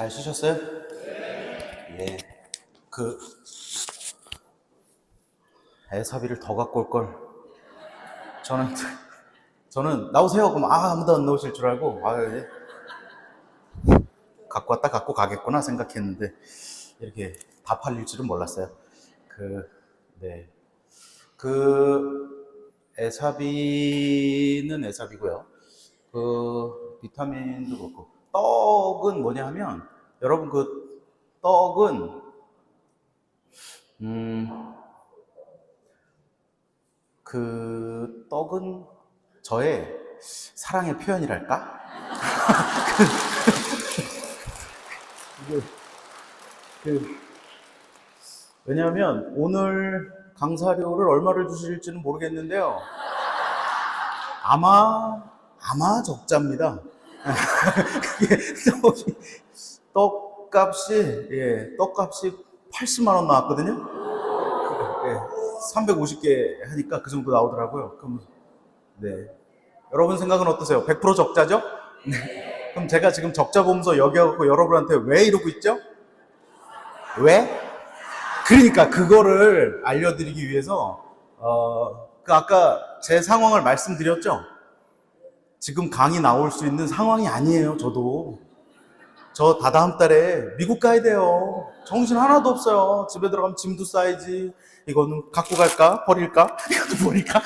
잘 쉬셨어요? 예. 그 애사비를 더 갖고 올 걸. 저는 나오세요. 그럼 아무도 안 나오실 줄 알고 예. 갖고 왔다 갖고 가겠구나 생각했는데 이렇게 다 팔릴 줄은 몰랐어요. 네. 애사비는 애사비고요. 비타민도 그렇고 떡은 뭐냐 하면 여러분 떡은 떡은 저의 사랑의 표현이랄까? 왜냐하면 오늘 강사료를 얼마를 주실지는 모르겠는데요. 아마 적자입니다. 떡값이 80만 원 나왔거든요. 350개 하니까 그 정도 나오더라고요. 그럼 네. 여러분 생각은 어떠세요? 100% 적자죠? 네. 그럼 제가 지금 적자 보면서 여기하고 여러분한테 왜 이러고 있죠? 왜? 그러니까 그거를 알려드리기 위해서 아까 제 상황을 말씀드렸죠? 지금 강의 나올 수 있는 상황이 아니에요. 저 다다음 달에 미국 가야 돼요. 정신 하나도 없어요. 집에 들어가면 짐도 싸야지. 이거는 갖고 갈까? 버릴까? 이것도 버릴까?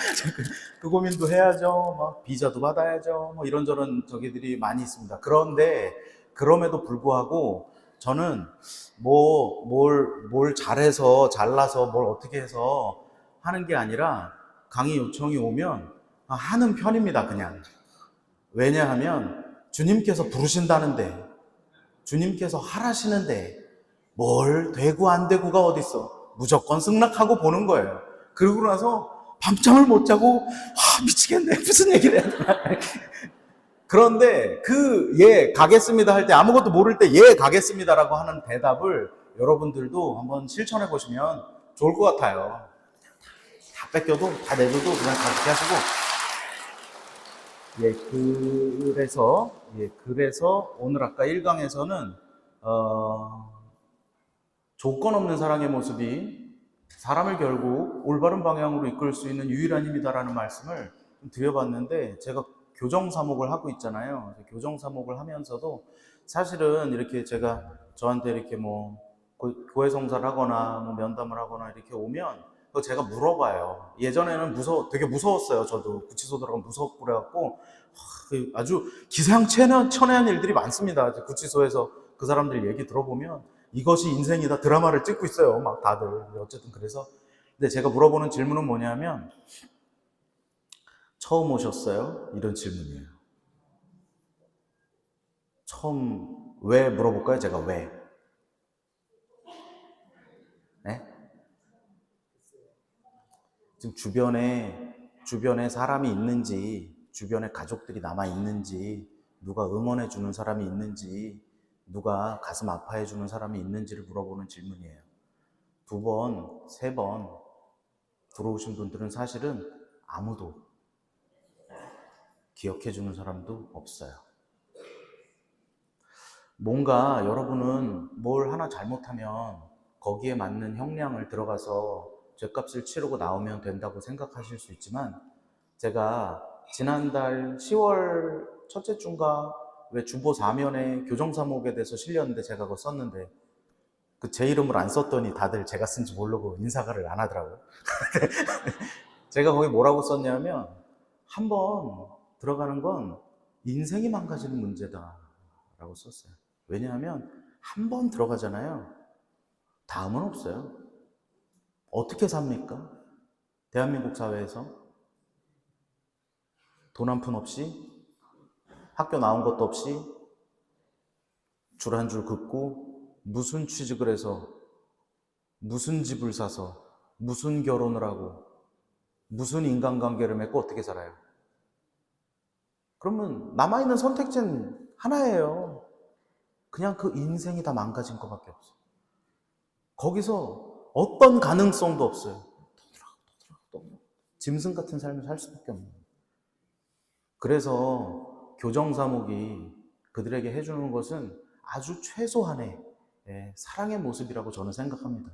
그 고민도 해야죠. 막 비자도 받아야죠. 뭐 이런저런 저기들이 많이 있습니다. 그런데 그럼에도 불구하고 저는 뭘 잘라서 뭘 어떻게 해서 하는 게 아니라 강의 요청이 오면 하는 편입니다. 그냥. 왜냐하면 주님께서 부르신다는데, 주님께서 하라시는데 뭘 되고 안 되고가 어딨어. 무조건 승낙하고 보는 거예요. 그러고 나서 밤잠을 못 자고 미치겠네. 무슨 얘기를 해야 되나. 그런데 예 가겠습니다 할 때 아무것도 모를 때 예 가겠습니다라고 하는 대답을 여러분들도 한번 실천해 보시면 좋을 것 같아요. 다 뺏겨도 다 내줘도 그냥 그렇게 하시고. 그래서 오늘 아까 1강에서는 조건 없는 사랑의 모습이 사람을 결국 올바른 방향으로 이끌 수 있는 유일한 힘이다라는 말씀을 좀 드려봤는데, 제가 교정사목을 하고 있잖아요. 교정사목을 하면서도 사실은 이렇게 저한테 이렇게 교회 성사를 하거나 면담을 하거나 이렇게 오면 제가 물어봐요. 예전에는 되게 무서웠어요. 저도 구치소 들어가면 무섭고 그래갖고 아주 기상천외한 일들이 많습니다. 구치소에서 그 사람들 얘기 들어보면 이것이 인생이다 드라마를 찍고 있어요. 막 다들. 어쨌든 그래서. 근데 제가 물어보는 질문은 뭐냐면, 처음 오셨어요? 이런 질문이에요. 왜 물어볼까요? 제가 왜? 네? 지금 주변에 사람이 있는지, 주변에 가족들이 남아 있는지, 누가 응원해 주는 사람이 있는지, 누가 가슴 아파해 주는 사람이 있는지를 물어보는 질문이에요. 2번, 3번 들어오신 분들은 사실은 아무도 기억해 주는 사람도 없어요. 뭔가 여러분은 뭘 하나 잘못하면 거기에 맞는 형량을 들어가서 죗값을 치르고 나오면 된다고 생각하실 수 있지만, 제가 지난달 10월 첫째 주인가 왜 주보 4면에 교정사목에 대해서 실렸는데 제가 그거 썼는데 제 이름을 안 썼더니 다들 제가 쓴지 모르고 인사를 안 하더라고요. 제가 거기 뭐라고 썼냐면, 한번 들어가는 건 인생이 망가지는 문제다라고 썼어요. 왜냐하면 한 번 들어가잖아요. 다음은 없어요. 어떻게 삽니까? 대한민국 사회에서 돈 한 푼 없이, 학교 나온 것도 없이 줄 한 줄 긋고 무슨 취직을 해서 무슨 집을 사서 무슨 결혼을 하고 무슨 인간관계를 맺고 어떻게 살아요? 그러면 남아있는 선택지는 하나예요. 그냥 그 인생이 다 망가진 것밖에 없어요. 거기서 어떤 가능성도 없어요. 짐승 같은 삶을 살 수밖에 없는 거예요. 그래서 교정사목이 그들에게 해주는 것은 아주 최소한의 사랑의 모습이라고 저는 생각합니다.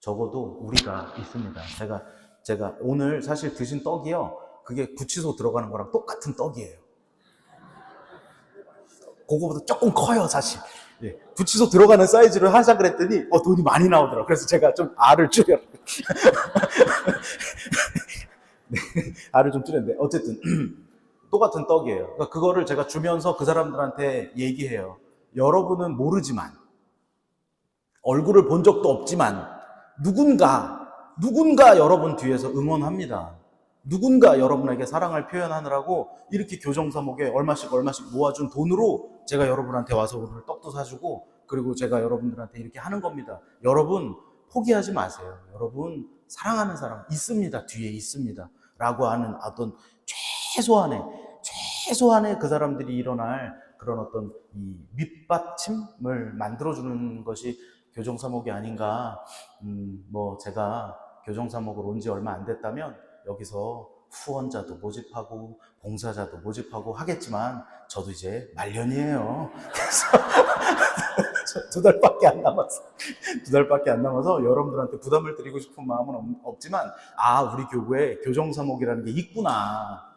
적어도 우리가 있습니다. 제가 오늘 사실 드신 떡이요, 그게 구치소 들어가는 거랑 똑같은 떡이에요. 그거보다 조금 커요, 사실. 예, 구치소 들어가는 사이즈를 하자 그랬더니 돈이 많이 나오더라고요. 그래서 제가 좀 알을 줄여 네, 알을 좀 줄였는데 어쨌든 똑같은 떡이에요. 그러니까 그거를 제가 주면서 그 사람들한테 얘기해요. 여러분은 모르지만, 얼굴을 본 적도 없지만 누군가 여러분 뒤에서 응원합니다. 누군가 여러분에게 사랑을 표현하느라고 이렇게 교정사목에 얼마씩 모아준 돈으로 제가 여러분한테 와서 오늘 떡도 사주고, 그리고 제가 여러분들한테 이렇게 하는 겁니다. 여러분 포기하지 마세요. 여러분 사랑하는 사람 있습니다. 뒤에 있습니다. 라고 하는 어떤 최소한의 그 사람들이 일어날 그런 어떤 이 밑받침을 만들어주는 것이 교정사목이 아닌가. 제가 교정사목을 온 지 얼마 안 됐다면 여기서 후원자도 모집하고 봉사자도 모집하고 하겠지만 저도 이제 말년이에요. 그래서 두 달밖에 안 남아서 여러분들한테 부담을 드리고 싶은 마음은 없지만, 우리 교구에 교정사목이라는 게 있구나.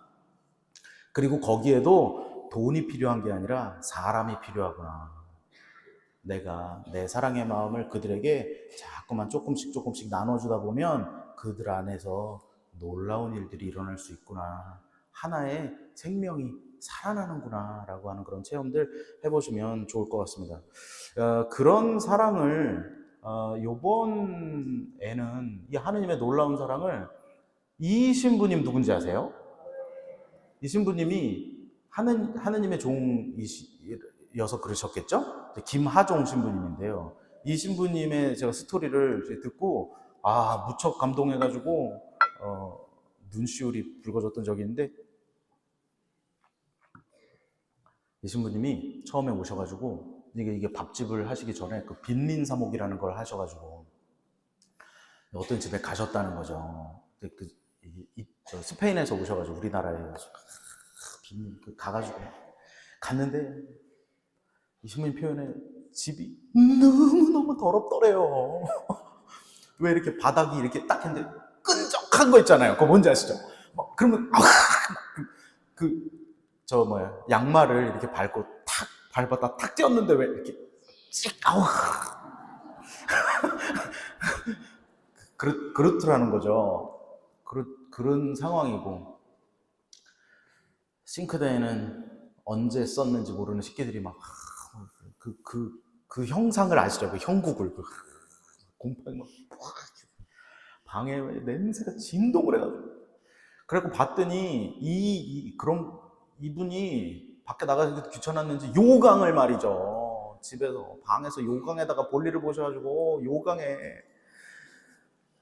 그리고 거기에도 돈이 필요한 게 아니라 사람이 필요하구나. 내가 내 사랑의 마음을 그들에게 자꾸만 조금씩 나눠주다 보면 그들 안에서 놀라운 일들이 일어날 수 있구나. 하나의 생명이 살아나는구나 라고 하는 그런 체험들 해보시면 좋을 것 같습니다. 그런 사랑을 요번에는 이 하느님의 놀라운 사랑을, 이 신부님 누군지 아세요? 이 신부님이 하느님의 종이어서 그러셨겠죠? 김하종 신부님인데요. 이 신부님의 제가 스토리를 듣고 무척 감동해가지고 눈시울이 붉어졌던 적이 있는데, 이 신부님이 처음에 오셔가지고 이게 밥집을 하시기 전에 그 빈민사목이라는 걸 하셔가지고 어떤 집에 가셨다는 거죠. 스페인에서 오셔가지고 우리나라에 가가지고 갔는데 이 신부님 표현에 집이 너무너무 더럽더래요. 왜 이렇게 바닥이 이렇게 딱 했는데 끈적한 거 있잖아요. 그거 뭔지 아시죠? 그러면 양말을 이렇게 밟았다 탁 띄었는데 왜 이렇게 그렇더라는 거죠. 그런 상황이고, 싱크대에는 언제 썼는지 모르는 식기들이 그 형상을 아시죠? 그 형국을 곰팡이 방에 냄새가 진동을 해가지고, 그래갖고 봤더니 그럼 이분이 밖에 나가서 귀찮았는지 요강을 말이죠. 집에서 방에서 요강에다가 볼일을 보셔가지고 요강에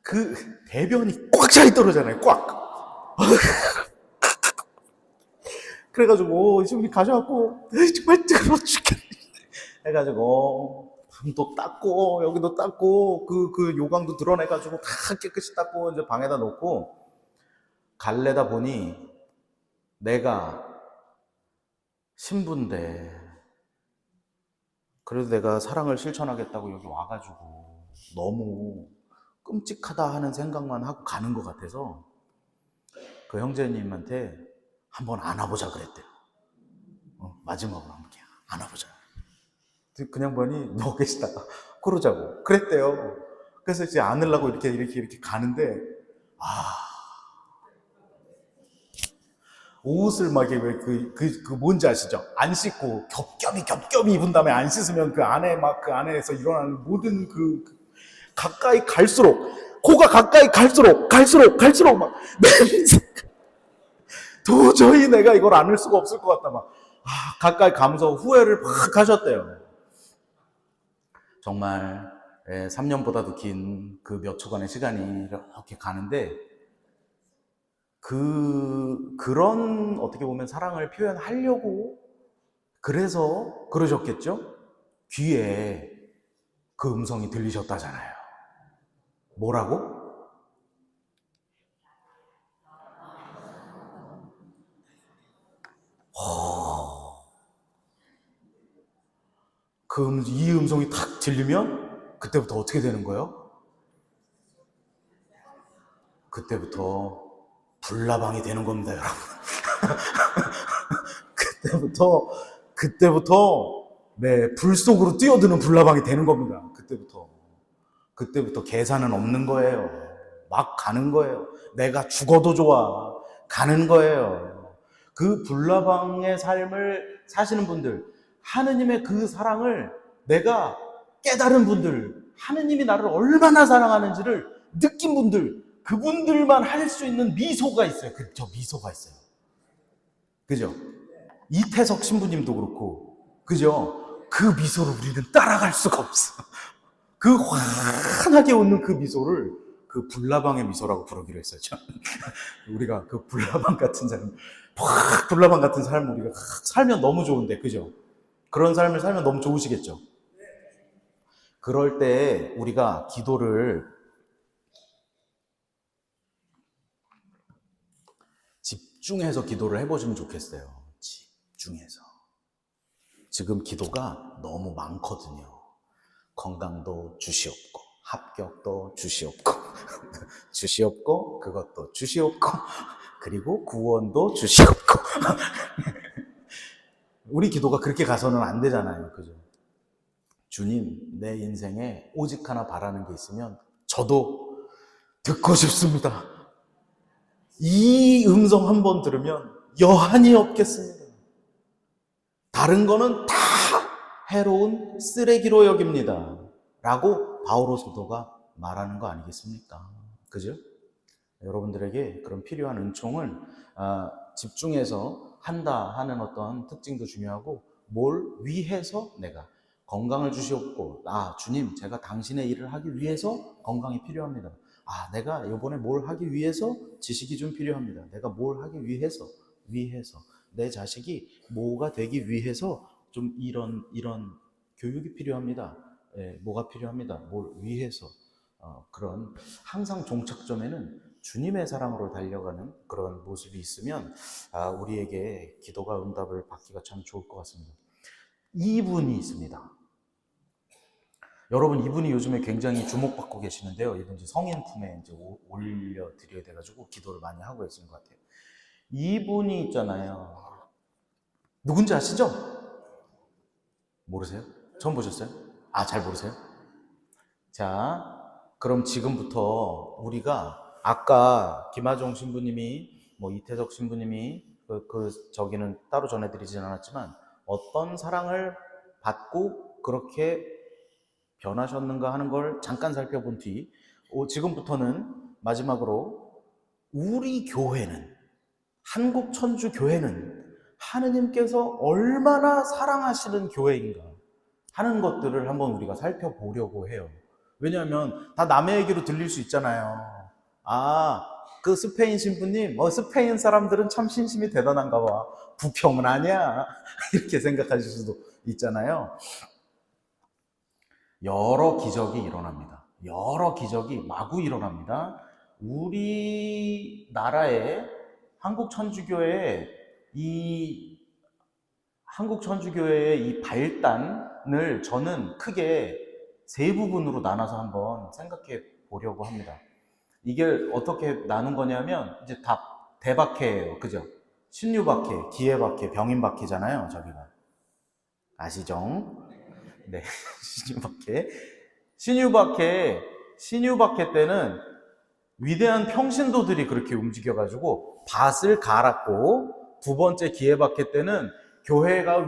그 대변이 꽉 차 있더라잖아요. 꽉. 그래가지고 이 친구이 가져갖고 정말 뜨거워 죽겠네 해가지고 방도 닦고 여기도 닦고 그 요강도 드러내가지고 다 깨끗이 닦고 이제 방에다 놓고 갈래다 보니, 내가 신부인데 그래도 내가 사랑을 실천하겠다고 여기 와가지고 너무 끔찍하다 하는 생각만 하고 가는 것 같아서 그 형제님한테 한번 안아보자 그랬대요. 마지막으로 한번 안아보자. 그냥 보니 누워 계시다가 그러자고 그랬대요. 그래서 이제 안으려고 이렇게 가는데, 옷을 막 뭔지 아시죠? 안 씻고 겹겹이 입은 다음에 안 씻으면 그 안에서 일어나는 모든 가까이 갈수록, 코가 가까이 갈수록 막 냄새. 도저히 내가 이걸 안을 수가 없을 것 같다. 가까이 가면서 후회를 막 하셨대요. 정말 3년보다도 긴 그 몇 초간의 시간이 이렇게 가는데, 그런 어떻게 보면 사랑을 표현하려고 그래서 그러셨겠죠? 귀에 그 음성이 들리셨다잖아요. 뭐라고? 이 음성이 탁 들리면 그때부터 어떻게 되는 거예요? 그때부터 불나방이 되는 겁니다, 여러분. 그때부터 네, 불 속으로 뛰어드는 불나방이 되는 겁니다. 그때부터 계산은 없는 거예요. 막 가는 거예요. 내가 죽어도 좋아. 가는 거예요. 그 불나방의 삶을 사시는 분들, 하느님의 그 사랑을 내가 깨달은 분들, 하느님이 나를 얼마나 사랑하는지를 느낀 분들, 그분들만 할 수 있는 미소가 있어요. 저 미소가 있어요. 그죠? 이태석 신부님도 그렇고, 그죠? 그 미소를 우리는 따라갈 수가 없어. 그 환하게 웃는 그 미소를 그 불나방의 미소라고 부르기로 했었죠. 우리가 그 불나방 같은 삶, 불나방 같은 삶을 우리가 살면 너무 좋은데, 그죠? 그런 삶을 살면 너무 좋으시겠죠? 그럴 때 우리가 기도를 집중해서 기도를 해보시면 좋겠어요. 집중해서. 지금 기도가 너무 많거든요. 건강도 주시옵고, 합격도 주시옵고, 주시옵고, 그것도 주시옵고, 그리고 구원도 주시옵고. 우리 기도가 그렇게 가서는 안 되잖아요. 그죠? 주님, 내 인생에 오직 하나 바라는 게 있으면 저도 듣고 싶습니다. 이 음성 한 번 들으면 여한이 없겠습니다. 다른 거는 다 해로운 쓰레기로 여깁니다. 라고 바오로 사도가 말하는 거 아니겠습니까? 그죠? 여러분들에게 그런 필요한 은총을 집중해서 한다 하는 어떤 특징도 중요하고, 뭘 위해서 내가 건강을 주시옵고, 주님, 제가 당신의 일을 하기 위해서 건강이 필요합니다. 내가 이번에 뭘 하기 위해서 지식이 좀 필요합니다. 내가 뭘 하기 위해서 내 자식이 뭐가 되기 위해서 좀 이런 교육이 필요합니다. 뭐가 필요합니다. 뭘 위해서. 그런 항상 종착점에는 주님의 사랑으로 달려가는 그런 모습이 있으면 우리에게 기도가 응답을 받기가 참 좋을 것 같습니다. 이분이 있습니다. 여러분, 이분이 요즘에 굉장히 주목받고 계시는데요. 이분 이제 성인 품에 이제 올려드려야 돼가지고 기도를 많이 하고 계시는 것 같아요. 이분이 있잖아요. 누군지 아시죠? 모르세요? 처음 보셨어요? 잘 모르세요? 자, 그럼 지금부터 우리가 아까 김하정 신부님이, 이태석 신부님이 저기는 따로 전해드리진 않았지만 어떤 사랑을 받고 그렇게 변하셨는가 하는 걸 잠깐 살펴본 뒤, 지금부터는 마지막으로 우리 교회는, 한국천주교회는 하느님께서 얼마나 사랑하시는 교회인가 하는 것들을 한번 우리가 살펴보려고 해요. 왜냐하면 다 남의 얘기로 들릴 수 있잖아요. 그 스페인 신부님, 스페인 사람들은 참 신심이 대단한가 봐. 부평은 아니야. 이렇게 생각하실 수도 있잖아요. 여러 기적이 일어납니다. 여러 기적이 마구 일어납니다. 우리나라의 한국천주교회의 이 발단을 저는 크게 세 부분으로 나눠서 한번 생각해 보려고 합니다. 이게 어떻게 나눈 거냐면, 이제 대박해예요. 그죠? 신유박해, 기해박해, 병인박해잖아요. 저기가. 아시죠? 네. 신유박해 때는 위대한 평신도들이 그렇게 움직여가지고 밭을 갈았고, 두 번째 기해박해 때는 교회가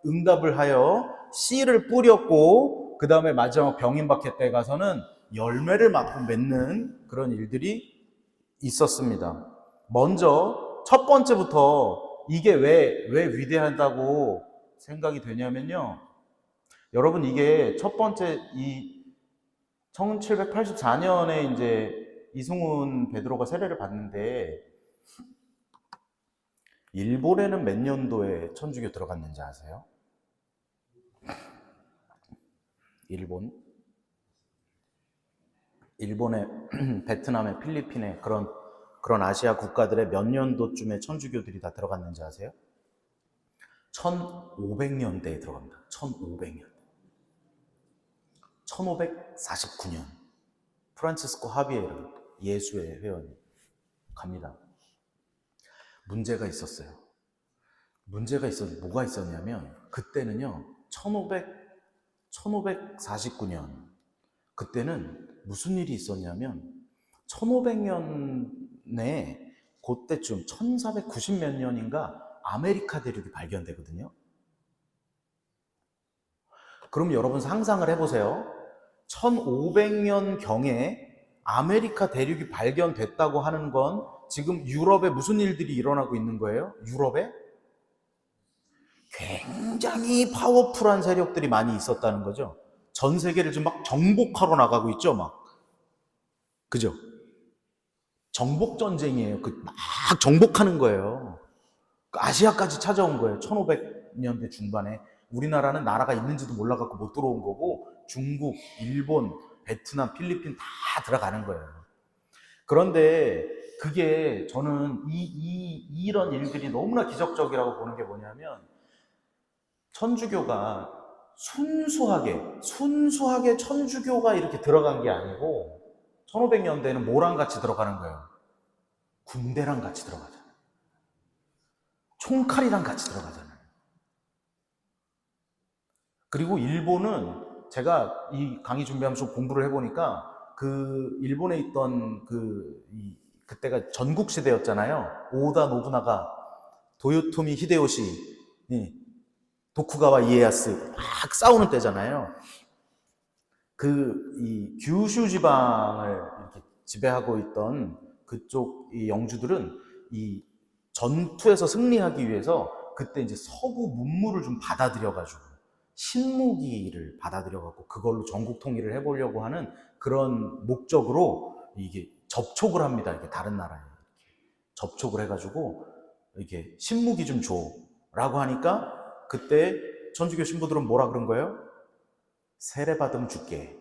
응답을 하여 씨를 뿌렸고, 그 다음에 마지막 병인박해 때 가서는 열매를 맺는 그런 일들이 있었습니다. 먼저 첫 번째부터 이게 왜 위대하다고 생각이 되냐면요. 여러분, 이게 첫 번째 1784년에 이제 이승훈 베드로가 세례를 받는데, 일본에는 몇 년도에 천주교 들어갔는지 아세요? 일본에 베트남에 필리핀에 그런 아시아 국가들의 몇 년도쯤에 천주교들이 다 들어갔는지 아세요? 1500년대에 들어갑니다. 1500년. 1549년 프란치스코 하비에르 예수의 회원이 갑니다. 문제가 있었어요. 뭐가 있었냐면 그때는요 1549년 그때는 무슨 일이 있었냐면 1500년에 그때쯤 1490 몇 년인가 아메리카 대륙이 발견되거든요. 그럼 여러분 상상을 해보세요. 1500년 경에 아메리카 대륙이 발견됐다고 하는 건 지금 유럽에 무슨 일들이 일어나고 있는 거예요? 유럽에 굉장히 파워풀한 세력들이 많이 있었다는 거죠. 전 세계를 지금 막 정복하러 나가고 있죠, 막. 그죠? 정복 전쟁이에요. 막 정복하는 거예요. 아시아까지 찾아온 거예요. 1500년대 중반에. 우리나라는 나라가 있는지도 몰라갖고 못 들어온 거고, 중국, 일본, 베트남, 필리핀 다 들어가는 거예요. 그런데 그게 저는 이런 일들이 너무나 기적적이라고 보는 게 뭐냐면, 천주교가 순수하게 천주교가 이렇게 들어간 게 아니고 1500년대에는 뭐랑 같이 들어가는 거예요? 군대랑 같이 들어가잖아요. 총칼이랑 같이 들어가잖아요. 그리고 일본은 제가 이 강의 준비하면서 공부를 해보니까 그 일본에 있던 그때가 전국 시대였잖아요. 오다 노부나가, 도요토미 히데요시, 도쿠가와 이에야스 막 싸우는 때잖아요. 이 규슈 지방을 이렇게 지배하고 있던 그쪽 이 영주들은 이 전투에서 승리하기 위해서 그때 이제 서구 문물을 좀 받아들여가지고 신무기를 받아들여갖고 그걸로 전국 통일을 해보려고 하는 그런 목적으로 이게 접촉을 합니다. 이게 다른 나라에 접촉을 해가지고 이게 신무기 좀 줘라고 하니까 그때 천주교 신부들은 뭐라 그런 거예요? 세례 받으면 줄게.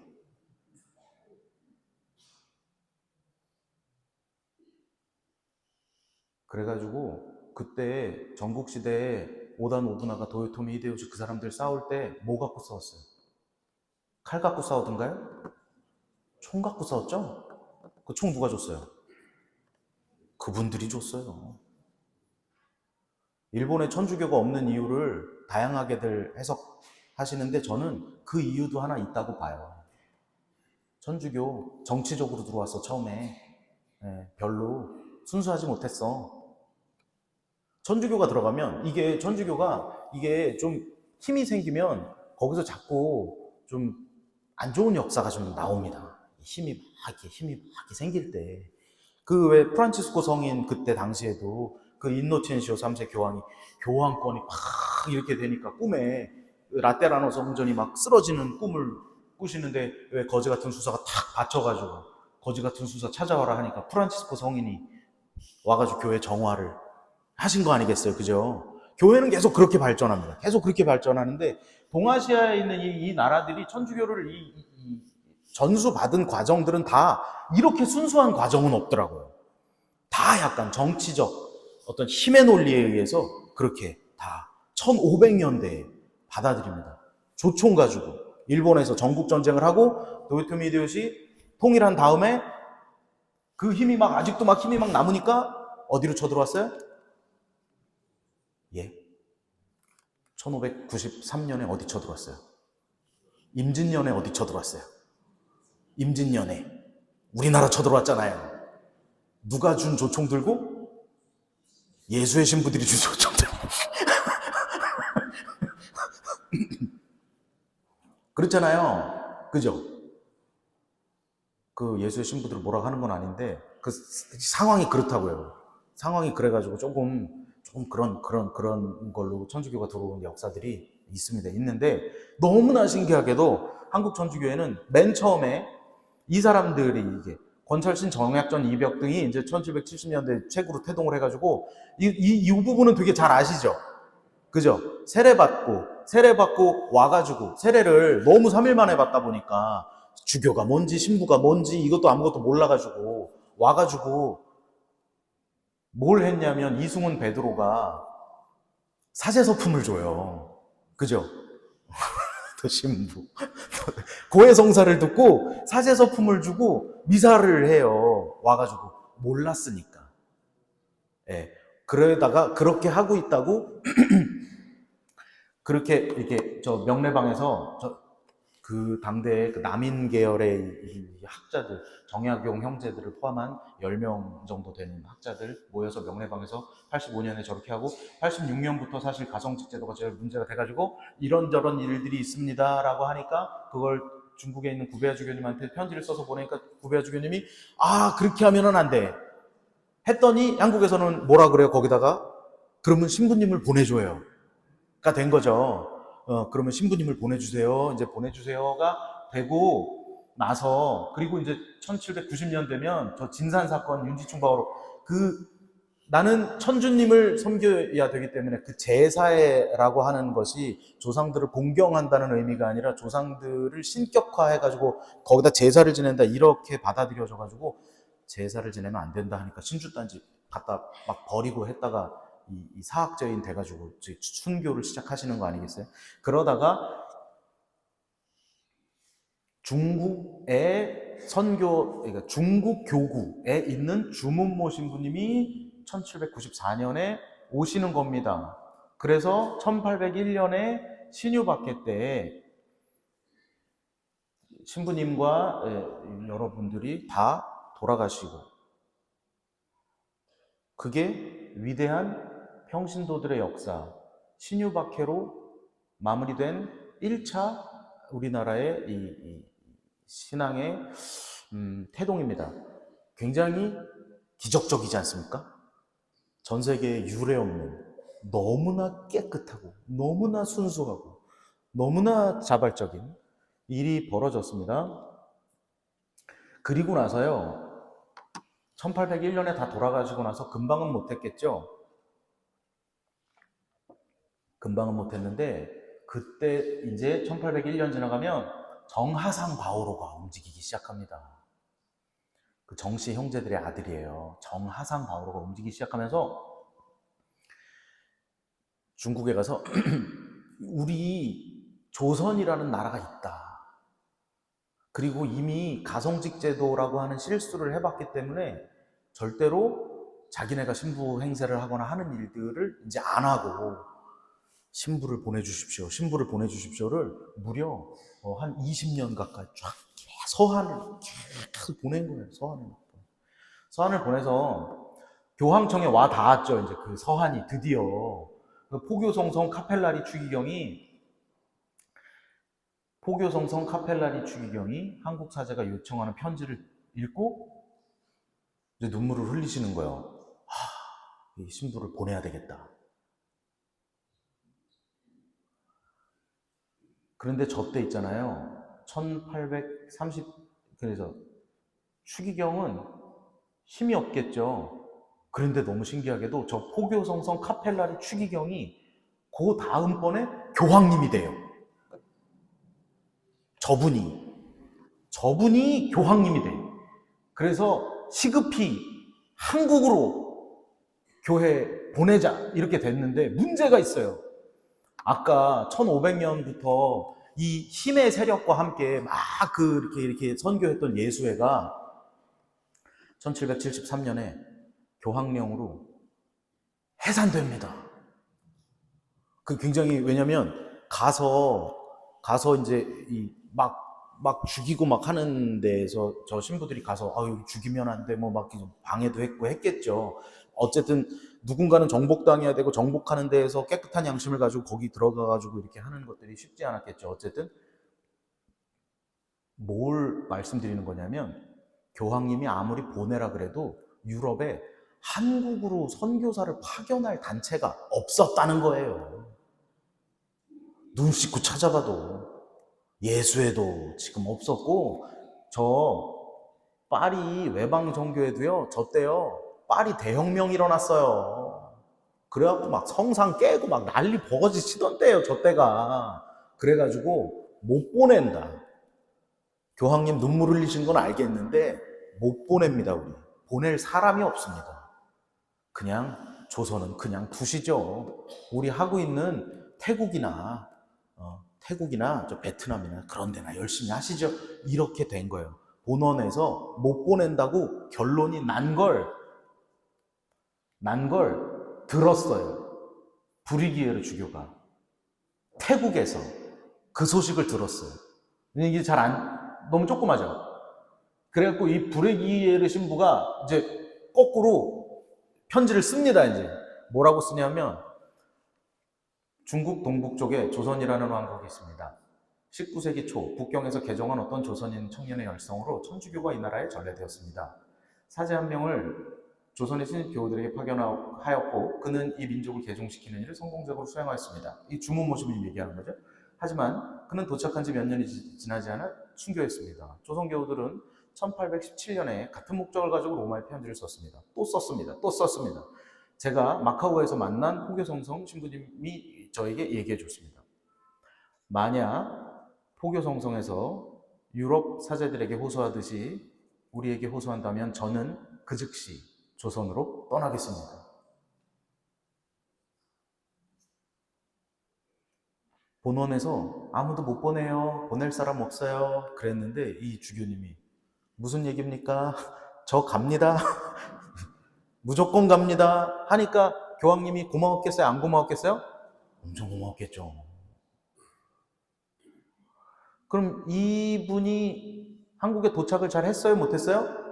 그래가지고 그때 전국시대에 오다 노부나가 도요토미 히데요시 그 사람들 싸울 때 뭐 갖고 싸웠어요? 칼 갖고 싸우던가요? 총 갖고 싸웠죠? 그 총 누가 줬어요? 그분들이 줬어요. 일본에 천주교가 없는 이유를 다양하게들 해석하시는데 저는 그 이유도 하나 있다고 봐요. 천주교 정치적으로 들어왔어 처음에. 별로 순수하지 못했어. 천주교가 들어가면 천주교가 좀 힘이 생기면 거기서 자꾸 좀 안 좋은 역사가 좀 나옵니다. 힘이 막 이렇게 생길 때. 그 왜 프란치스코 성인 그때 당시에도 그 인노첸시오 3세 교황이 교황권이 막 이렇게 되니까 꿈에 라테라노 성전이 막 쓰러지는 꿈을 꾸시는데 왜 거지 같은 수사가 탁 받쳐가지고 거지 같은 수사 찾아와라 하니까 프란치스코 성인이 와가지고 교회 정화를 하신 거 아니겠어요? 그죠? 교회는 계속 그렇게 발전합니다. 계속 그렇게 발전하는데 동아시아에 있는 이 나라들이 천주교를 전수받은 과정들은 다 이렇게 순수한 과정은 없더라고요. 다 약간 정치적 어떤 힘의 논리에 의해서 그렇게 다 1500년대에 받아들입니다. 조총 가지고 일본에서 전국전쟁을 하고 도요토미 히데요시 통일한 다음에 그 힘이 아직도 힘이 남으니까 어디로 쳐들어왔어요? 1593년에 어디 쳐들어왔어요? 임진년에 어디 쳐들어왔어요? 임진년에 우리나라 쳐들어왔잖아요. 누가 준 조총 들고? 예수의 신부들이 준 조총 들고. 그렇잖아요. 그죠? 그 예수의 신부들을 뭐라고 하는 건 아닌데 그 상황이 그렇다고요. 상황이 그래가지고 조금 그런 걸로 천주교가 들어온 역사들이 있는데 너무나 신기하게도 한국 천주교회는 맨 처음에 이 사람들이 이게 권철신, 정약전, 이벽 등이 이제 1770년대 책으로 태동을 해가지고 이 부분은 되게 잘 아시죠? 그죠? 세례받고 와가지고 세례를 너무 3일 만에 받다 보니까 주교가 뭔지 신부가 뭔지 이것도 아무것도 몰라가지고 와가지고 뭘 했냐면 이승훈 베드로가 사제서품을 줘요. 그죠? 신부. 고해성사를 듣고 사제서품을 주고 미사를 해요. 와가지고 몰랐으니까. 예. 그러다가 그렇게 하고 있다고 그렇게 이렇게 저 명례방에서 그 당대의 그 남인 계열의 이 학자들, 정약용 형제들을 포함한 10명 정도 되는 학자들 모여서 명례방에서 85년에 저렇게 하고 86년부터 사실 가성직 제도가 제일 문제가 돼가지고 이런저런 일들이 있습니다라고 하니까 그걸 중국에 있는 구배아 주교님한테 편지를 써서 보내니까 구배아 주교님이 그렇게 하면은 안 돼. 했더니 양국에서는 뭐라 그래요? 거기다가 그러면 신부님을 보내줘요. 가 된 거죠. 그러면 신부님을 보내주세요. 이제 보내주세요가 되고 나서 그리고 이제 1790년 되면 저 진산 사건 윤지충 바오로 나는 천주님을 섬겨야 되기 때문에 그 제사라고 하는 것이 조상들을 공경한다는 의미가 아니라 조상들을 신격화해가지고 거기다 제사를 지낸다 이렇게 받아들여져가지고 제사를 지내면 안 된다 하니까 신주단지 갖다 막 버리고 했다가 이 사학자인 돼가지고 순교를 시작하시는 거 아니겠어요? 그러다가 중국의 그러니까 중국 교구에 있는 주문모 신부님이 1794년에 오시는 겁니다. 그래서 1801년에 신유박해 때 신부님과 여러분들이 다 돌아가시고 그게 위대한 평신도들의 역사, 신유박해로 마무리된 1차 우리나라의 이 신앙의 태동입니다. 굉장히 기적적이지 않습니까? 전 세계에 유례 없는 너무나 깨끗하고 너무나 순수하고 너무나 자발적인 일이 벌어졌습니다. 그리고 나서요, 1801년에 다 돌아가시고 나서 금방은 못했겠죠. 금방은 못했는데 그때 이제 1801년 지나가면 정하상 바오로가 움직이기 시작합니다. 그 정씨 형제들의 아들이에요. 정하상 바오로가 움직이기 시작하면서 중국에 가서 우리 조선이라는 나라가 있다. 그리고 이미 가성직 제도라고 하는 실수를 해봤기 때문에 절대로 자기네가 신부 행세를 하거나 하는 일들을 이제 안 하고 신부를 보내주십시오. 신부를 보내주십시오를 무려 한 20년 가까이 쫙 서한을 계속 보낸 거예요. 서한을 보내서 교황청에 와 닿았죠. 이제 그 서한이 드디어 포교성성 카펠라리 추기경이 한국 사제가 요청하는 편지를 읽고 이제 눈물을 흘리시는 거예요. 이 신부를 보내야 되겠다. 그런데 저 때 있잖아요. 1830, 그래서 추기경은 힘이 없겠죠. 그런데 너무 신기하게도 저 포교성성 카펠라리 추기경이 그 다음번에 교황님이 돼요. 저분이 교황님이 돼요. 그래서 시급히 한국으로 교회 보내자 이렇게 됐는데 문제가 있어요. 아까 1500년부터 이 힘의 세력과 함께 막 이렇게 선교했던 예수회가 1773년에 교황령으로 해산됩니다. 그 굉장히, 왜냐면 가서 이제 막 죽이고 막 하는 데에서 저 신부들이 가서 여기 죽이면 안 돼, 뭐 막 방해도 했고 했겠죠. 어쨌든 누군가는 정복당해야 되고 정복하는 데에서 깨끗한 양심을 가지고 거기 들어가가지고 이렇게 하는 것들이 쉽지 않았겠죠. 어쨌든 뭘 말씀드리는 거냐면 교황님이 아무리 보내라 그래도 유럽에 한국으로 선교사를 파견할 단체가 없었다는 거예요. 눈 씻고 찾아봐도. 예수에도 지금 없었고, 저 파리 외방 종교에도요, 저 때요 파리 대혁명 일어났어요. 그래갖고 막 성상 깨고 막 난리 버거지 치던데요, 저 때가. 그래가지고 못 보낸다. 교황님 눈물 흘리신 건 알겠는데 못 보냅니다. 우리 보낼 사람이 없습니다. 그냥 조선은 그냥 두시죠. 우리 하고 있는 태국이나 태국이나 저 베트남이나 그런 데나 열심히 하시죠. 이렇게 된 거예요. 본원에서 못 보낸다고 결론이 난 걸 들었어요. 불이기예르 주교가 태국에서 그 소식을 들었어요. 이게 너무 조그마죠. 그래갖고 이 불이기예르 신부가 이제 거꾸로 편지를 씁니다. 이제 뭐라고 쓰냐면, 중국 동북 쪽에 조선이라는 왕국이 있습니다. 19세기 초 북경에서 개종한 어떤 조선인 청년의 열성으로 천주교가 이 나라에 전래되었습니다. 사제 한 명을 조선의 신입 교우들에게 파견하였고 그는 이 민족을 개종시키는 일을 성공적으로 수행하였습니다. 이 주문 모습을 얘기하는 거죠. 하지만 그는 도착한 지 몇 년이 지나지 않아 순교했습니다. 조선 교우들은 1817년에 같은 목적을 가지고 로마에 편지를 썼습니다. 또 썼습니다. 제가 마카오에서 만난 포교성성 신부님이 저에게 얘기해 줬습니다. 만약 포교성성에서 유럽 사제들에게 호소하듯이 우리에게 호소한다면 저는 그 즉시 조선으로 떠나겠습니다. 본원에서 아무도 못 보내요. 보낼 사람 없어요. 그랬는데 이 주교님이 무슨 얘기입니까? 저 갑니다. 무조건 갑니다. 하니까 교황님이 고마웠겠어요? 안 고마웠겠어요? 엄청 고마웠겠죠. 그럼 이분이 한국에 도착을 잘 했어요? 못했어요?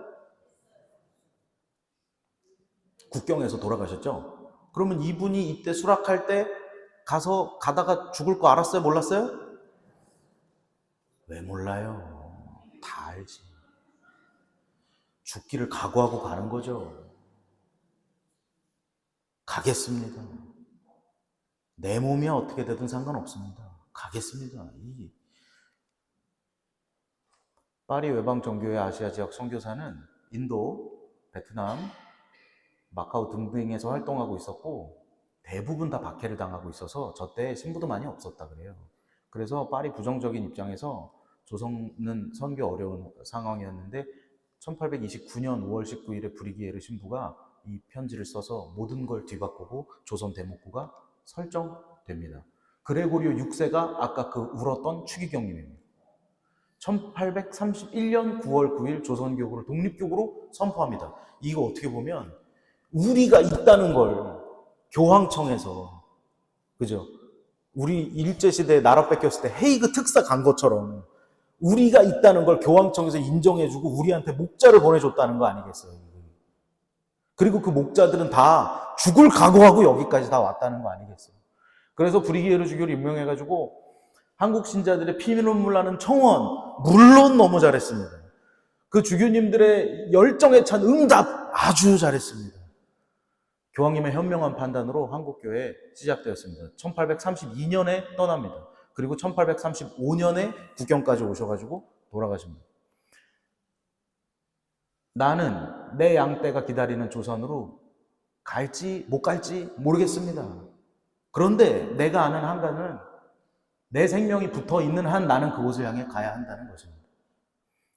국경에서 돌아가셨죠? 그러면 이분이 이때 수락할 때 가다가 죽을 거 알았어요? 몰랐어요? 왜 몰라요? 다 알지. 죽기를 각오하고 가는 거죠. 가겠습니다. 내 몸이 어떻게 되든 상관없습니다. 가겠습니다. 파리 외방정교회 아시아 지역 선교사는 인도, 베트남, 마카오 등등에서 활동하고 있었고 대부분 다 박해를 당하고 있어서 저 때 신부도 많이 없었다 그래요. 그래서 파리 부정적인 입장에서 조선은 선교 어려운 상황이었는데 1829년 5월 19일에 불이기예르 신부가 이 편지를 써서 모든 걸 뒤바꾸고 조선 대목구가 설정됩니다. 그레고리오 6세가 아까 그 울었던 추기경님입니다. 1831년 9월 9일 조선교구를 독립교구로 선포합니다. 이거 어떻게 보면 우리가 있다는 걸 교황청에서, 그죠? 우리 일제시대에 나라 뺏겼을 때 헤이그 특사 간 것처럼 우리가 있다는 걸 교황청에서 인정해주고 우리한테 목자를 보내줬다는 거 아니겠어요? 그리고 그 목자들은 다 죽을 각오하고 여기까지 다 왔다는 거 아니겠어요? 그래서 불이기예르 주교를 임명해가지고 한국 신자들의 피눈물 나는 청원, 물론 너무 잘했습니다. 그 주교님들의 열정에 찬 응답 아주 잘했습니다. 교황님의 현명한 판단으로 한국교회 시작되었습니다. 1832년에 떠납니다. 그리고 1835년에 국경까지 오셔가지고 돌아가십니다. 나는 내 양떼가 기다리는 조선으로 갈지 못 갈지 모르겠습니다. 그런데 내가 아는 한가는 내 생명이 붙어 있는 한 나는 그곳을 향해 가야 한다는 것입니다.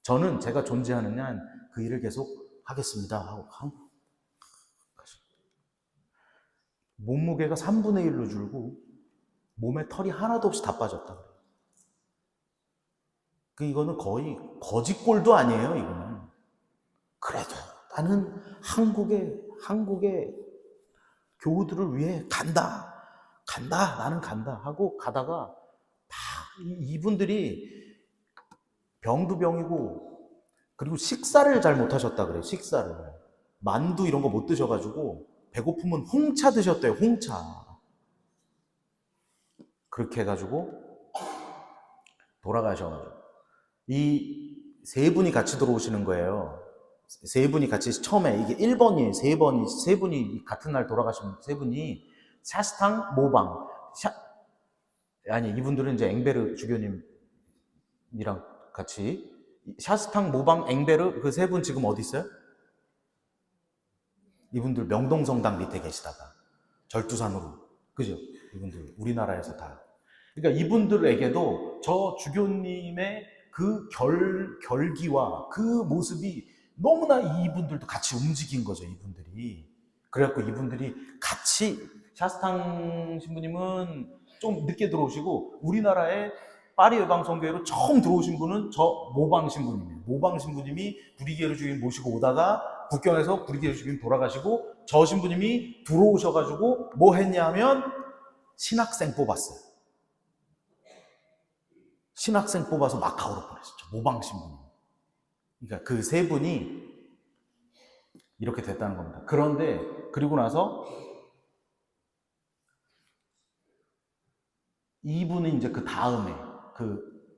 저는 제가 존재하는 한 그 일을 계속 하겠습니다 하고 몸무게가 3분의 1로 줄고 몸에 털이 하나도 없이 다 빠졌다. 이거는 거의 거짓골도 아니에요. 이거는. 그래도 나는 한국의 교우들을 위해 간다. 나는 간다 하고 가다가 이분들이 병도 병이고 그리고 식사를 잘 못하셨다 그래요. 식사를. 만두 이런 거 못 드셔가지고 배고프면 홍차 드셨대요. 홍차. 그렇게 해가지고 돌아가셔가지고 이 세 분이 같이 들어오시는 거예요. 세 분이 같이 처음에 이게 1번이에요. 세 분이 같은 날 돌아가신 세 분이 샤스탕 모방 이분들은 이제 앵베르 주교님이랑 같이 샤스탕 모방 앵베르 그 세 분 지금 어디 있어요? 이분들 명동성당 밑에 계시다가 절두산으로, 그죠? 이분들 우리나라에서 다. 그러니까 이분들에게도 저 주교님의 그 결기와 그 모습이 너무나 이분들도 같이 움직인 거죠. 이분들이. 그래갖고 이분들이 같이 샤스탕 신부님은 좀 늦게 들어오시고, 우리나라에 파리 외방선교회로 처음 들어오신 분은 저 모방 신부님이에요. 모방 신부님이 브리기에르 주교님 모시고 오다가 국경에서 브리기에르 주교님 돌아가시고, 저 신부님이 들어오셔가지고 뭐 했냐 하면 신학생 뽑았어요. 신학생 뽑아서 마카오로 보냈었죠. 모방 신부님. 그러니까 그 세 분이 이렇게 됐다는 겁니다. 그런데 그리고 나서 이분은 이제 그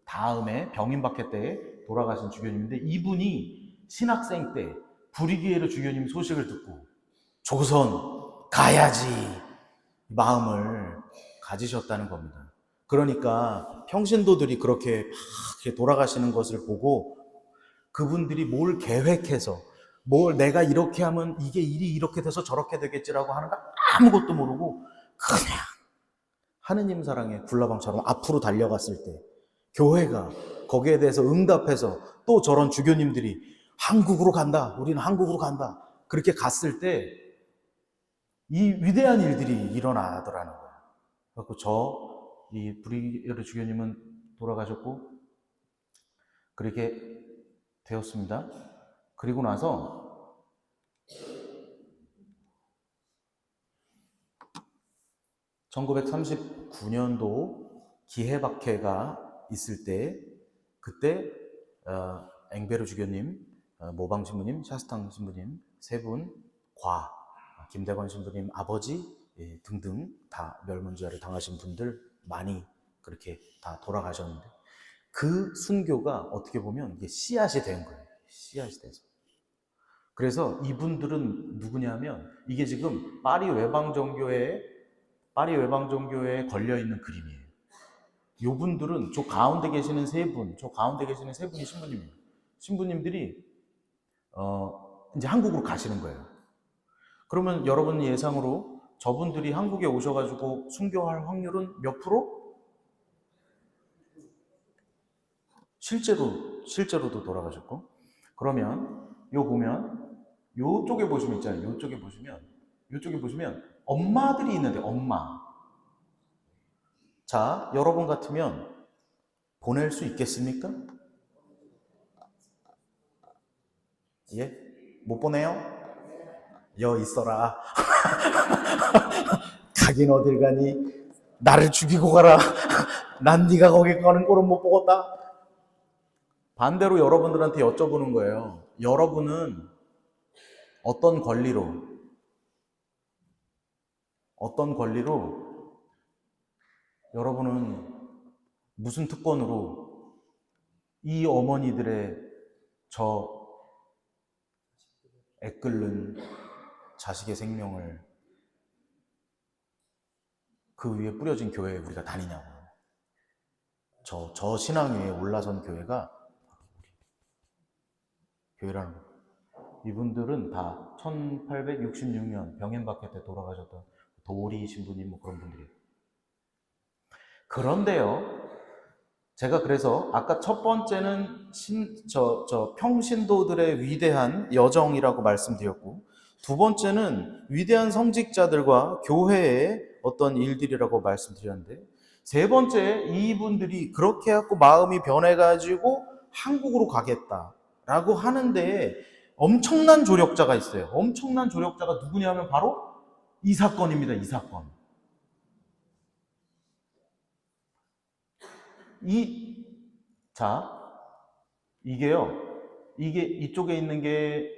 다음에 병임박해 때 돌아가신 주교님인데, 이분이 신학생 때 브리기에르 주교님 소식을 듣고 조선 가야지 마음을 가지셨다는 겁니다. 그러니까 평신도들이 그렇게 막 돌아가시는 것을 보고 그분들이 뭘 계획해서 뭘 내가 이렇게 하면 이게 일이 이렇게 돼서 저렇게 되겠지라고 하는 거 아무것도 모르고 그냥 하느님 사랑의 굴라방처럼 앞으로 달려갔을 때 교회가 거기에 대해서 응답해서 또 저런 주교님들이 한국으로 간다, 우리는 한국으로 간다, 그렇게 갔을 때 이 위대한 일들이 일어나더라는 거예요. 그래서 이 브리기에르 주교님은 돌아가셨고 그렇게 되었습니다. 그리고 나서 (1939년도) 기해박해가 있을 때, 그때 앵베르 주교님, 모방 신부님, 샤스탕 신부님 세 분, 김대건 신부님 아버지 등등 다 멸문지화를 당하신 분들 많이 그렇게 다 돌아가셨는데, 그 순교가 어떻게 보면 이게 씨앗이 된 거예요. 씨앗이 돼서. 그래서 이분들은 누구냐면, 이게 지금 파리 외방정교회에 걸려있는 그림이에요. 요분들은 저 가운데 계시는 세 분이 신부님이에요. 신부님들이 이제 한국으로 가시는 거예요. 그러면 여러분 예상으로 저분들이 한국에 오셔가지고 순교할 확률은 몇 프로? 실제로도 돌아가셨고. 그러면 요쪽에 보시면 있잖아요. 요쪽에 보시면 엄마들이 있는데, 엄마. 자, 여러분 같으면 보낼 수 있겠습니까? 예? 못 보내요? 여 있어라. 가긴 어딜 가니? 나를 죽이고 가라. 난 네가 거기 가는 꼴은 못 보겠다. 반대로 여러분들한테 여쭤보는 거예요. 여러분은 어떤 권리로 여러분은 무슨 특권으로 이 어머니들의 저 애끓는 자식의 생명을 그 위에 뿌려진 교회에 우리가 다니냐고. 저 신앙 위에 올라선 교회가 교회라는 거예요. 이분들은 다 1866년 병행박해 때 돌아가셨던 도리 신부님 뭐 그런 분들이에요. 그런데요, 제가 그래서 아까 첫 번째는 평신도들의 위대한 여정이라고 말씀드렸고, 두 번째는 위대한 성직자들과 교회의 어떤 일들이라고 말씀드렸는데, 세 번째, 이분들이 그렇게 해갖고 마음이 변해가지고 한국으로 가겠다라고 하는데 엄청난 조력자가 있어요. 엄청난 조력자가 누구냐면 바로 이 사건입니다. 이 사건. 이게 이쪽에 있는 게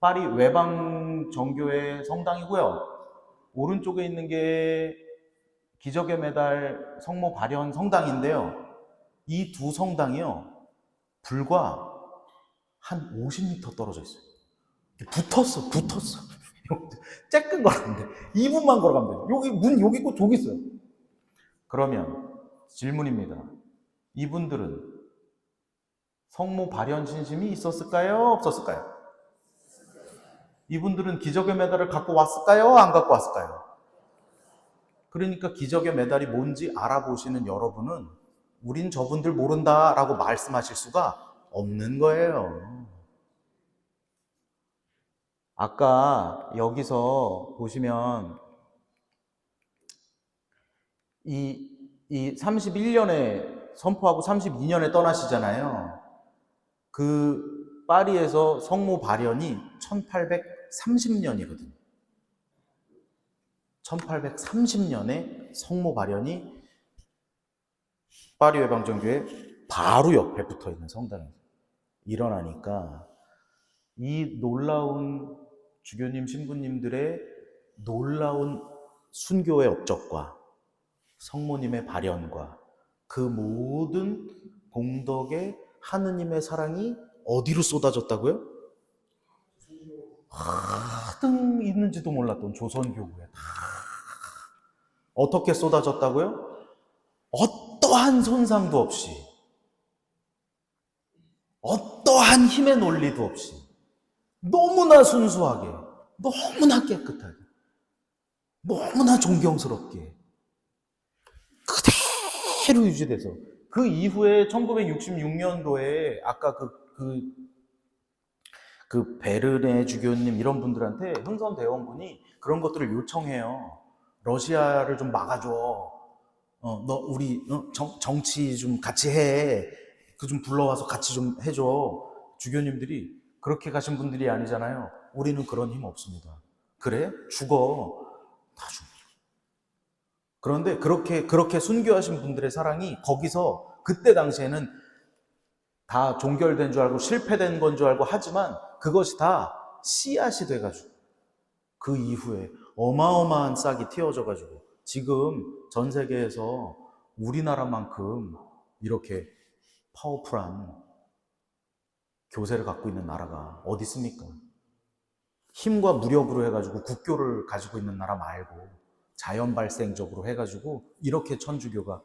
파리 외방 정교회 성당이고요. 오른쪽에 있는 게 기적의 메달 성모 발현 성당인데요. 이 두 성당이요, 불과 한 50m 떨어져 있어요. 붙었어. 쬐끔 걸었는데 2분만 걸어가면 돼요. 여기 문 여기 있고 저기 있어요. 그러면 질문입니다. 이분들은 성모 발현 신심이 있었을까요? 없었을까요? 이분들은 기적의 메달을 갖고 왔을까요? 안 갖고 왔을까요? 그러니까 기적의 메달이 뭔지 알아보시는 여러분은 우린 저분들 모른다라고 말씀하실 수가 없는 거예요. 아까 여기서 보시면 이 31년에 선포하고 32년에 떠나시잖아요. 그 파리에서 성모 발현이 1830년이거든요. 1830년에 성모 발현이 파리 외방전교회 바로 옆에 붙어 있는 성당에서 일어나니까 이 놀라운 주교님, 신부님들의 놀라운 순교의 업적과 성모님의 발현과 그 모든 공덕에 하느님의 사랑이 어디로 쏟아졌다고요? 하등 있는지도 몰랐던 조선교구에 어떻게 쏟아졌다고요? 어떠한 손상도 없이, 어떠한 힘의 논리도 없이, 너무나 순수하게, 너무나 깨끗하게, 너무나 존경스럽게 그대로 유지돼서 그 이후에 1966년도에 아까 그 베르네 주교님 이런 분들한테 흥선 대원군이 그런 것들을 요청해요. 러시아를 좀 막아줘. 너 우리 정치 좀 같이 해. 그 좀 불러와서 같이 좀 해줘. 주교님들이 그렇게 가신 분들이 아니잖아요. 우리는 그런 힘 없습니다. 그래? 죽어. 다 죽어. 그런데 그렇게 순교하신 분들의 사랑이 거기서 그때 당시에는 다 종결된 줄 알고 실패된 건 줄 알고 하지만 그것이 다 씨앗이 돼가지고 그 이후에 어마어마한 싹이 틔워져가지고 지금 전 세계에서 우리나라만큼 이렇게 파워풀한 교세를 갖고 있는 나라가 어디 있습니까? 힘과 무력으로 해가지고 국교를 가지고 있는 나라 말고 자연 발생적으로 해가지고 이렇게 천주교가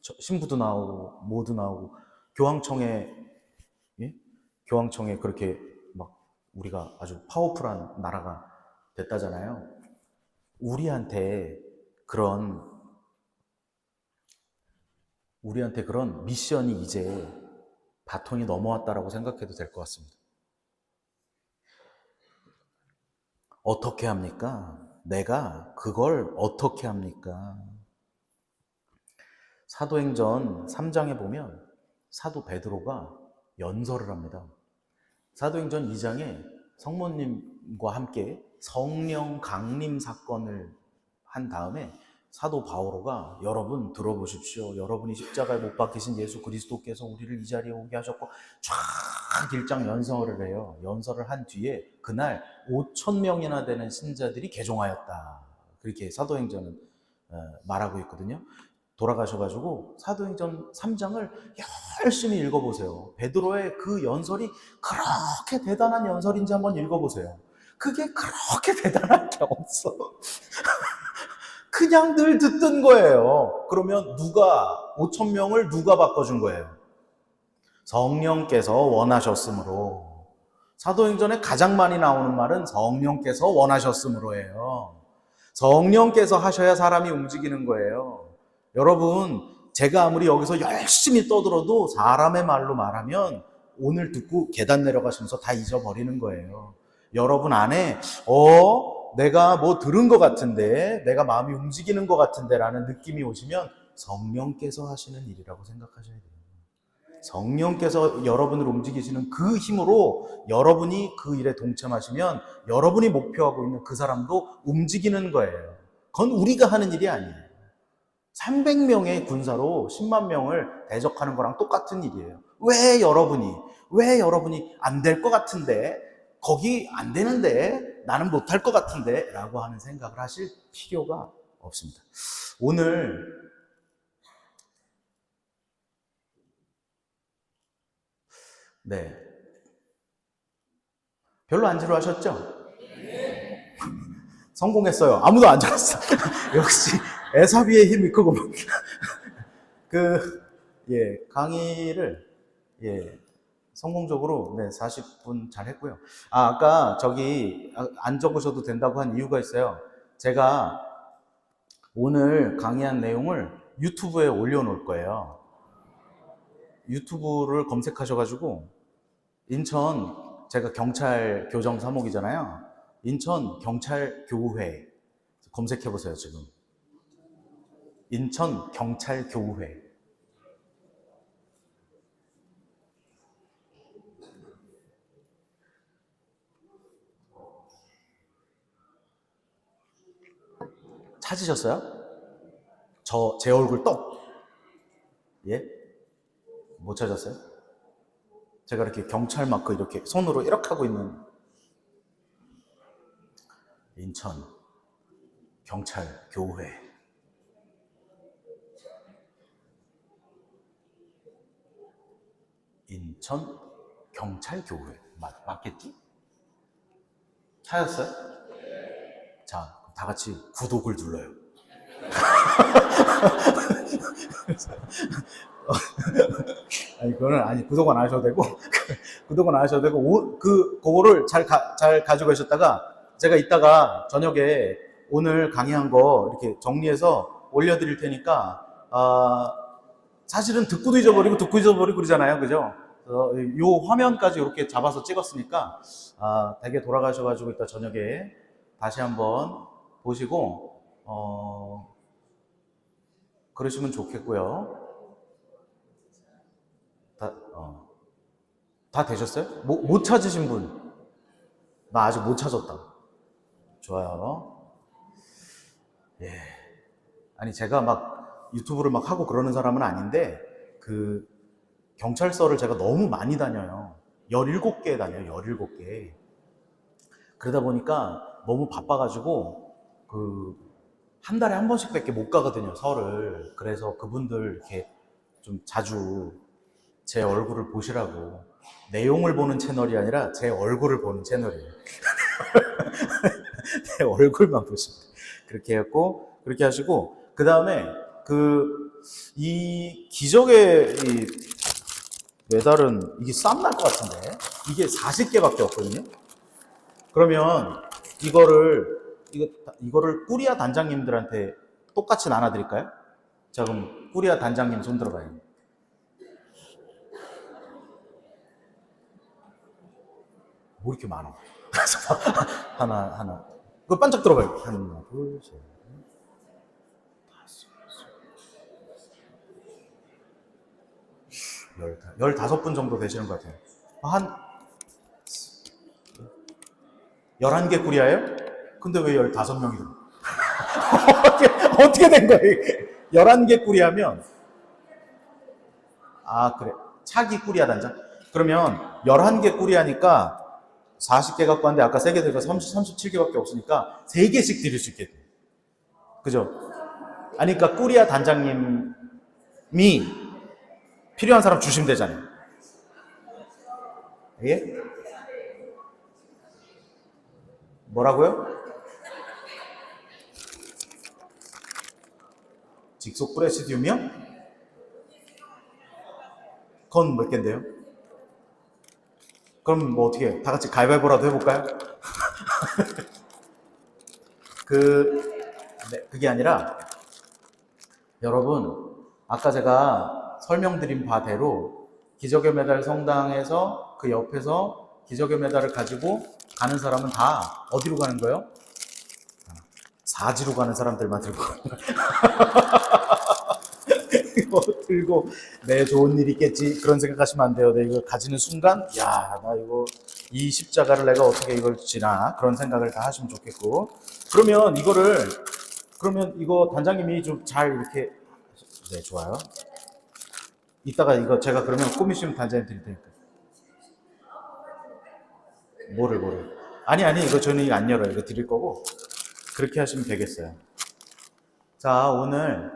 신부도 나오고 모두 나오고 교황청에 예? 교황청에 그렇게 막 우리가 아주 파워풀한 나라가 됐다잖아요. 우리한테 그런 미션이 이제 바톤이 넘어왔다라고 생각해도 될 것 같습니다. 어떻게 합니까? 내가 그걸 어떻게 합니까? 사도행전 3장에 보면 사도 베드로가 연설을 합니다. 사도행전 2장에 성모님과 함께 성령 강림 사건을 한 다음에 사도 바오로가 여러분 들어보십시오. 여러분이 십자가에 못 박히신 예수 그리스도께서 우리를 이 자리에 오게 하셨고 쫙 일장 연설을 해요. 연설을 한 뒤에 그날 5,000명이나 되는 신자들이 개종하였다. 그렇게 사도행전은 말하고 있거든요. 돌아가셔가지고 사도행전 3장을 열심히 읽어보세요. 베드로의 그 연설이 그렇게 대단한 연설인지 한번 읽어보세요. 그게 그렇게 대단한 게 없어. 그냥 늘 듣던 거예요. 그러면 5,000명을 누가 바꿔준 거예요? 성령께서 원하셨으므로. 사도행전에 가장 많이 나오는 말은 성령께서 원하셨으므로예요. 성령께서 하셔야 사람이 움직이는 거예요. 여러분, 제가 아무리 여기서 열심히 떠들어도 사람의 말로 말하면 오늘 듣고 계단 내려가시면서 다 잊어버리는 거예요. 여러분 안에 내가 뭐 들은 것 같은데, 내가 마음이 움직이는 것 같은데 라는 느낌이 오시면 성령께서 하시는 일이라고 생각하셔야 돼요. 성령께서 여러분을 움직이시는 그 힘으로 여러분이 그 일에 동참하시면 여러분이 목표하고 있는 그 사람도 움직이는 거예요. 그건 우리가 하는 일이 아니에요. 300명의 군사로 10만 명을 대적하는 거랑 똑같은 일이에요. 왜 여러분이 안 될 것 같은데, 거기 안 되는데, 나는 못할 것 같은데 라고 하는 생각을 하실 필요가 없습니다. 오늘 네, 별로 안 지루하셨죠? 성공했어요. 아무도 안 지루했어. 역시 에사비의 힘이 크구만. 강의를 성공적으로 40분 잘 했고요. 아까 저기 안 적으셔도 된다고 한 이유가 있어요. 제가 오늘 강의한 내용을 유튜브에 올려놓을 거예요. 유튜브를 검색하셔가지고 인천, 제가 경찰 교정 사목이잖아요. 인천 경찰 교회 검색해보세요. 지금 인천 경찰교회. 찾으셨어요? 제 얼굴 떡. 예? 못 찾았어요? 제가 이렇게 경찰 마크 이렇게 손으로 이렇게 하고 있는 인천 경찰교회. 인천 경찰교회. 맞겠지? 찾았어요? 자, 다 같이 구독을 눌러요. 아니, 구독은 안 하셔도 되고, 구독은 안 하셔도 되고, 그거를 잘 가지고 가셨다가, 제가 이따가 저녁에 오늘 강의한 거 이렇게 정리해서 올려드릴 테니까, 사실은 듣고도 잊어버리고 그러잖아요. 그죠? 요 화면까지 이렇게 잡아서 찍었으니까, 댁에 돌아가셔가지고 이따 저녁에 다시 한번 보시고, 그러시면 좋겠고요. 다 되셨어요? 못 찾으신 분? 나 아직 못 찾았다. 좋아요. 예. 아니, 제가 막 유튜브를 막 하고 그러는 사람은 아닌데, 경찰서를 제가 너무 많이 다녀요. 17개 다녀요, 17개. 그러다 보니까 너무 바빠가지고, 한 달에 한 번씩 밖에 못 가거든요, 설을. 그래서 그분들 이렇게 좀 자주 제 얼굴을 보시라고. 내용을 보는 채널이 아니라 제 얼굴을 보는 채널이에요. 내 얼굴만 보시면. 그렇게 했고, 그렇게 하시고, 그 다음에 이 기적의 이 메달은 이게 쌈날 것 같은데. 이게 40개밖에 없거든요. 그러면 이거를 꾸리아 단장님들한테 똑같이 나눠드릴까요? 자, 그럼 꾸리아 단장님 손 들어봐요. 뭐 이렇게 많아? 하나. 그거 반짝 들어봐요. 하나, 둘, 셋, 넷, 15분 정도 되시는 것 같아요. 한 11개 꾸리아예요? 근데 왜 15명이 들어? 어떻게 된 거야, 이게? 11개 꾸리아면, 그래. 차기 꾸리아 단장? 그러면 11개 꾸리아니까 40개 갖고 왔는데 아까 3개 들어가 37개밖에 없으니까 3개씩 드릴 수 있겠네. 그죠? 아니, 그러니까 꾸리아 단장님이 필요한 사람 주시면 되잖아요. 예? 뭐라고요? 직속 프레시디움이요? 그건 몇 개인데요? 그럼 뭐 어떻게 다 같이 가위바위보라도 해볼까요? 그게 아니라 여러분, 아까 제가 설명드린 바대로 기적의 메달 성당에서 그 옆에서 기적의 메달을 가지고 가는 사람은 다 어디로 가는 거예요? 사지로 가는 사람들만 들고 가는 거예요. 이거 들고 내 좋은 일 있겠지 그런 생각하시면 안 돼요. 내 이걸 가지는 순간 야, 나 이거 이 십자가를 내가 어떻게 이걸 지나 그런 생각을 다 하시면 좋겠고. 그러면 이거 단장님이 좀 잘 이렇게 네, 좋아요. 이따가 이거 제가 그러면 꾸미시면 단장님 드릴 테니까. 뭐를. 아니, 이거 저는 이거 안 열어요. 이거 드릴 거고. 그렇게 하시면 되겠어요. 자, 오늘,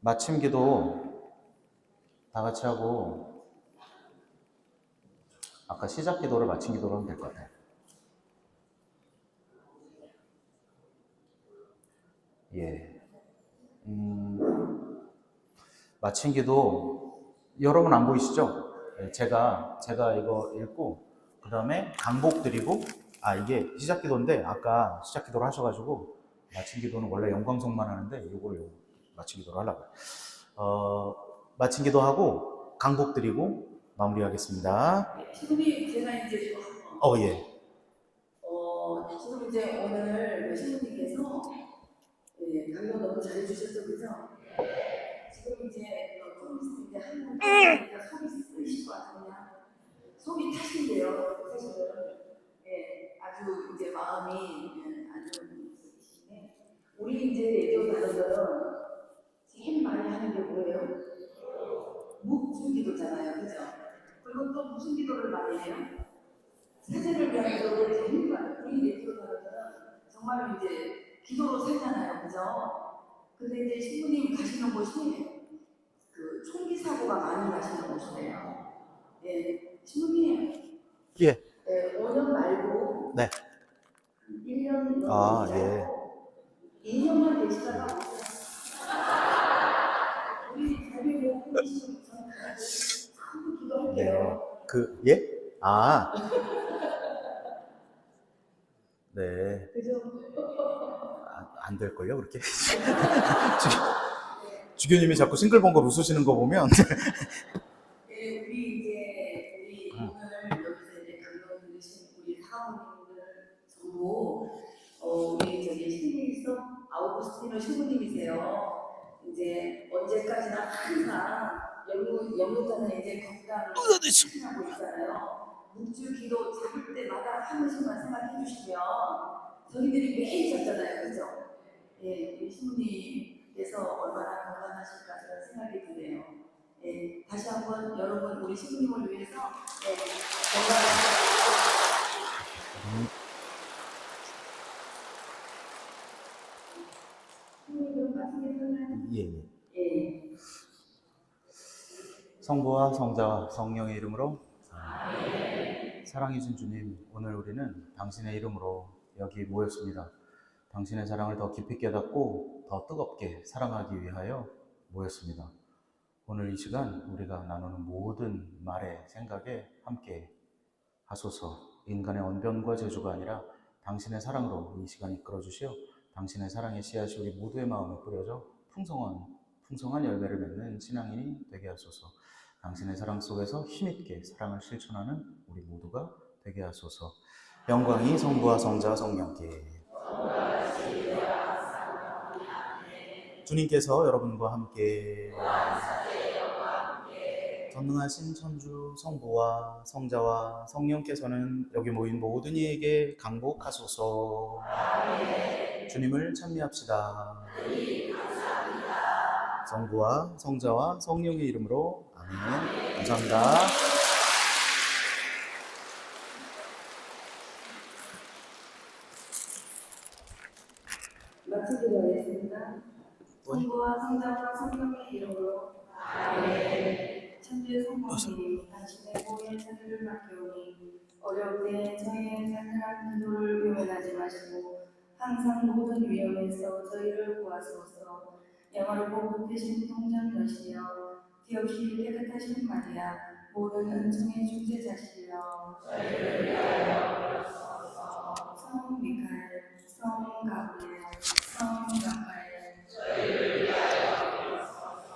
마침 기도 다 같이 하고, 아까 시작 기도를 마침 기도로 하면 될 것 같아요. 예. 마침 기도, 여러분 안 보이시죠? 네, 제가 이거 읽고, 그 다음에 강복 드리고, 이게 시작 기도인데, 아까 시작 기도를 하셔가지고, 마침 기도는 원래 영광성만 하는데, 이거를 마침 기도를 하려고요. 마침 기도하고, 강복 드리고, 마무리하겠습니다. 지금이 제가 이제 예. 지금 이제 오늘 신부님께서 강연 너무 잘해주셨죠, 그죠? 지금 이제 좀 있으면 이제 한번 속이 쓰실 것 같아요. 그냥 속이 타신대요. 사실은 아주 이제 마음이 아주 있으시네. 우리 이제 레디오 다른들은 제일 많이 하는 게 뭐예요? 묵주기도잖아요, 그죠? 그리고 또 무슨 기도를 많이 해요? 세대를 위한 기도를 제일 많이. 우리 레디오 다른들은 정말 이제 기도로 살잖아요, 그죠? 근데 이제 신부님 가시는 곳이 그 총기 사고가 많이 나시는 곳이래요. 신부님. 예. 5년 말고. 네. 1년 아, 예. 2년만 계시다가 우리 자료를 보시면 한번 기도할게요. 네. 예? 아. 네. 그죠? 안 될걸요, 그렇게? 주교님이 자꾸 싱글벙글 웃으시는 거 보면. 우리 오늘 여기서 이제 강연 들으신 우리 사모님들 전부 우리 신일성 아우구스티노 신부님이세요. 이제 언제까지나 항상 영국자는 이제 건강을 하고 있잖아요. 묵주 기도 잡을 때마다 한 번씩만 생각해 주시면 저희들이 매일 잡잖아요, 그죠? 우리 신부님께서 얼마나 건강하실까 그런 생각이 드네요. 다시 한번 여러분 우리 신부님을 위해서 건강하시고 예. 성부와 성자와 성령의 이름으로 아멘. 사랑이신 주님, 오늘 우리는 당신의 이름으로 여기 모였습니다. 당신의 사랑을 더 깊이 깨닫고 더 뜨겁게 사랑하기 위하여 모였습니다. 오늘 이 시간 우리가 나누는 모든 말에 생각에 함께 하소서. 인간의 언변과 재주가 아니라 당신의 사랑으로 이 시간 이끌어 주시어 당신의 사랑의 씨앗이 우리 모두의 마음에 뿌려져 풍성한 열매를 맺는 신앙인이 되게 하소서. 당신의 사랑 속에서 힘있게 사랑을 실천하는 우리 모두가 되게 하소서. 영광이 성부와 성자와 성령께. 주님께서 여러분과 함께 전능하신 천주 성부와 성자와 성령께서는 여기 모인 모든 이에게 강복하소서. 아멘. 주님을 찬미합시다. 성부와 성자와 성령의 이름으로 아멘. 감사합니다. 마치기로 하겠습니다. 성부와 성자와 성령의 이름으로 아멘. 천주의 성모님, 당신의 보혈 자비를 맡겨오니 어려울 때 저희의 간절한 기도를 외면하지 마시고 항상 모든 위험에서 저희를 구하소서. 영화롭고 되신 동전 여시여, 뒤없이 깨끗하신 마리아, 모든 은총의 중재자시여,